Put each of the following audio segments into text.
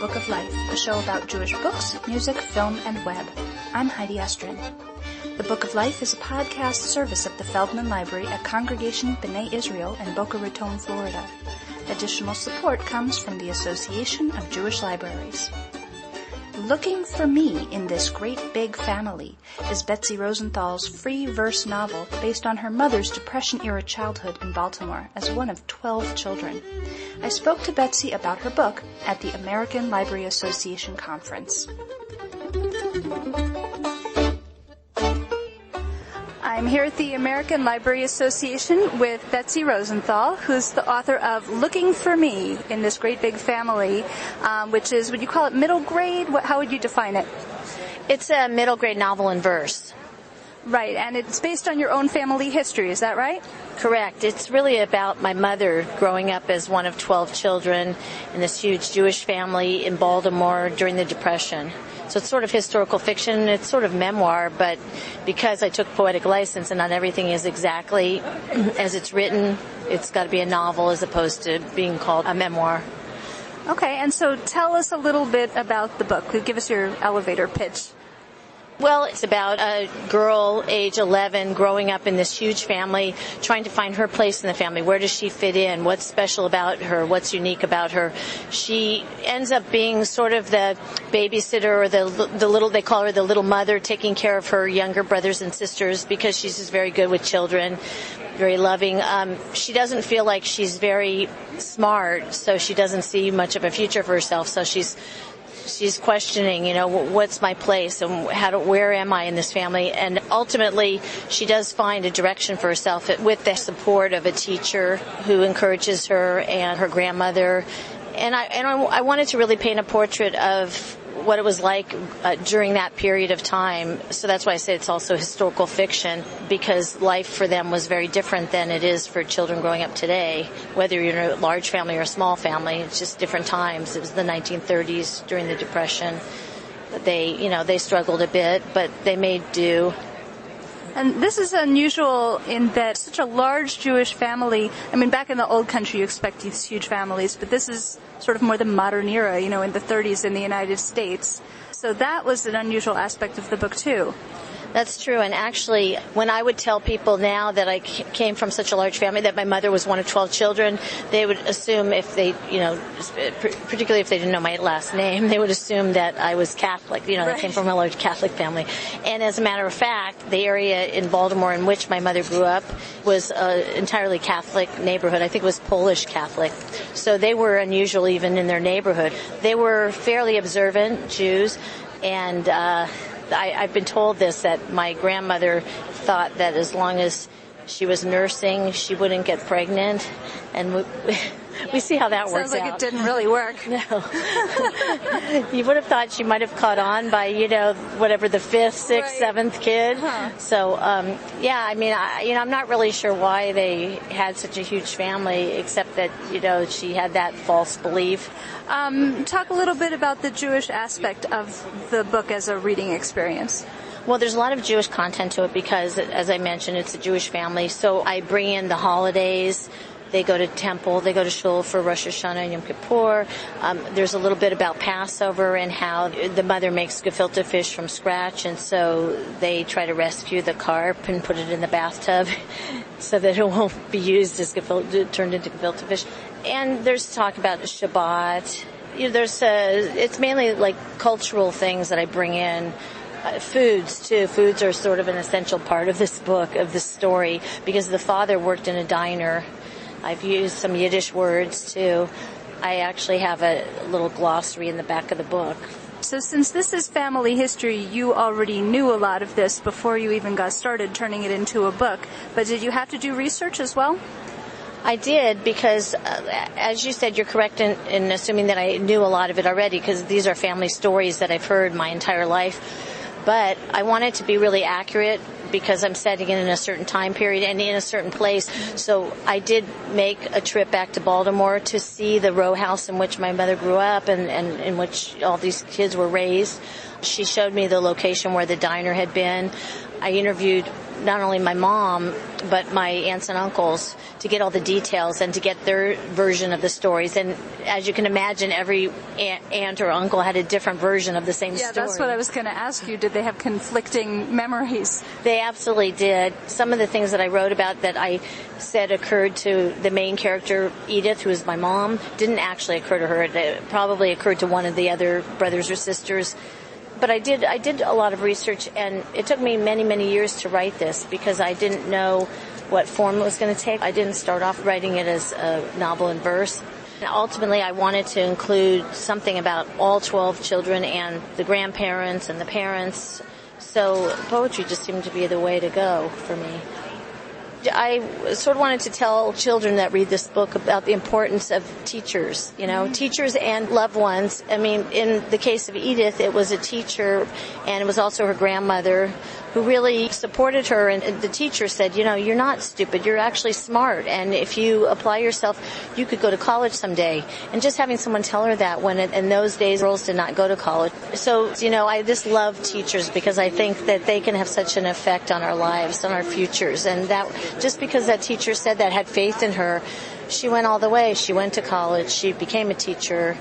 Book of Life, a show about Jewish books, music, film, and web. I'm Heidi Estrin. The Book of Life is a podcast service of the Feldman Library at Congregation B'nai Israel in Boca Raton, Florida. Additional support comes from the Association of Jewish Libraries. Looking for Me in This Great Big Family is Betsy Rosenthal's free verse novel based on her mother's Depression-era childhood in Baltimore as one of 12 children. I spoke to Betsy about her book at the American Library Association conference. I'm here at the American Library Association with Betsy Rosenthal, who's the author of Looking for Me in This Great Big Family, which is, would you call it middle grade? How would you define it? It's a middle grade novel in verse. Right, and it's based on your own family history, is that right? Correct. It's really about my mother growing up as one of 12 children in this huge Jewish family in Baltimore during the Depression. So it's sort of historical fiction, it's sort of memoir, but because I took poetic license and not everything is exactly as it's written, it's got to be a novel as opposed to being called a memoir. Okay, and so tell us a little bit about the book. Give us your elevator pitch. Well, it's about a girl, age 11, growing up in this huge family, trying to find her place in the family. Where does she fit in? What's special about her? What's unique about her? She ends up being sort of the babysitter or the little, they call her the little mother, taking care of her younger brothers and sisters because she's just very good with children, very loving. She doesn't feel like she's very smart, so she doesn't see much of a future for herself, so she's questioning, what's my place and where am I in this family? And ultimately, she does find a direction for herself with the support of a teacher who encourages her and her grandmother. And I wanted to really paint a portrait of what it was like during that period of time. So that's why I say it's also historical fiction, because life for them was very different than it is for children growing up today. Whether you're in a large family or a small family, it's just different times. It was the 1930s during the Depression. They struggled a bit, but they made do. And this is unusual in that such a large Jewish family, back in the old country you expect these huge families, but this is sort of more the modern era, in the 30s in the United States. So that was an unusual aspect of the book too. That's true, and actually, when I would tell people now that I came from such a large family, that my mother was one of 12 children, they would assume if they, particularly if they didn't know my last name, they would assume that I was Catholic, that I came from a large Catholic family. And as a matter of fact, the area in Baltimore in which my mother grew up was an entirely Catholic neighborhood. I think it was Polish Catholic. So they were unusual even in their neighborhood. They were fairly observant Jews, and I've been told this, that my grandmother thought that as long as she was nursing, she wouldn't get pregnant, and we see how that works out. Sounds like it didn't really work. No. You would have thought she might have caught on by, whatever, the fifth, sixth, seventh kid. Uh-huh. So, I'm not really sure why they had such a huge family, except that, she had that false belief. Talk a little bit about the Jewish aspect of the book as a reading experience. Well, there's a lot of Jewish content to it because, as I mentioned, it's a Jewish family. So I bring in the holidays. They go to temple. They go to shul for Rosh Hashanah and Yom Kippur. There's a little bit about Passover and how the mother makes gefilte fish from scratch, and so they try to rescue the carp and put it in the bathtub so that it won't be used as turned into gefilte fish. And there's talk about Shabbat. It's mainly like cultural things that I bring in. Foods, too. Foods are sort of an essential part of this book, of this story, because the father worked in a diner. I've used some Yiddish words, too. I actually have a little glossary in the back of the book. So since this is family history, you already knew a lot of this before you even got started turning it into a book. But did you have to do research as well? I did, because, as you said, you're correct in assuming that I knew a lot of it already, because these are family stories that I've heard my entire life. But I wanted to be really accurate because I'm setting it in a certain time period and in a certain place. So I did make a trip back to Baltimore to see the row house in which my mother grew up and in which all these kids were raised. She showed me the location where the diner had been. I interviewed not only my mom, but my aunts and uncles to get all the details and to get their version of the stories. And as you can imagine, every aunt or uncle had a different version of the same story. Yeah, that's what I was going to ask you. Did they have conflicting memories? They absolutely did. Some of the things that I wrote about that I said occurred to the main character, Edith, who is my mom, didn't actually occur to her. It probably occurred to one of the other brothers or sisters. But I did a lot of research, and it took me many, many years to write this because I didn't know what form it was going to take. I didn't start off writing it as a novel in verse. And ultimately, I wanted to include something about all 12 children and the grandparents and the parents. So poetry just seemed to be the way to go for me. I sort of wanted to tell children that read this book about the importance of teachers, teachers and loved ones. I mean, in the case of Edith, it was a teacher, and it was also her grandmother who really supported her. And the teacher said, you're not stupid, you're actually smart. And if you apply yourself, you could go to college someday. And just having someone tell her that when in those days girls did not go to college. So, I just love teachers because I think that they can have such an effect on our lives, on our futures. And that just because that teacher said that, had faith in her, she went all the way. She went to college. She became a teacher.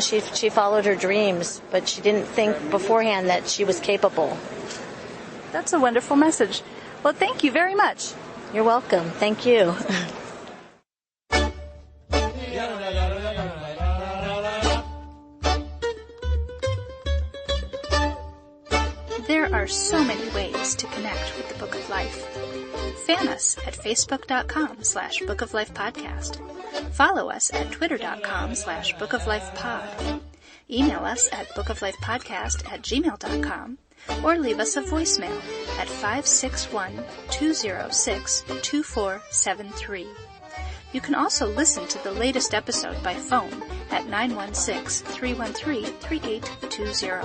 She followed her dreams, but she didn't think beforehand that she was capable. That's a wonderful message. Well, thank you very much. You're welcome. Thank you. There are so many ways to connect with the Book of Life. Fan us at facebook.com/Book of Life Podcast. Follow us at twitter.com/Book of Life Pod. Email us at bookoflifepodcast@gmail.com or leave us a voicemail at 561-206-2473. You can also listen to the latest episode by phone at 916-313-3820.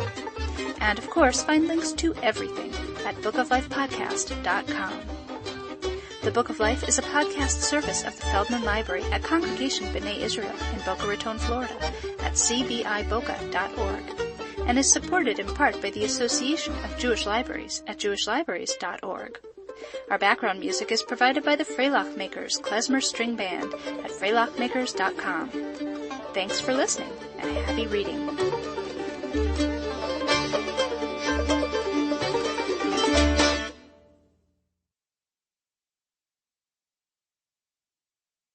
And of course, find links to everything at bookoflifepodcast.com. The Book of Life is a podcast service of the Feldman Library at Congregation B'nai Israel in Boca Raton, Florida at cbiboca.org and is supported in part by the Association of Jewish Libraries at jewishlibraries.org. Our background music is provided by the Freilock Makers Klezmer String Band at freilockmakers.com. Thanks for listening and happy reading.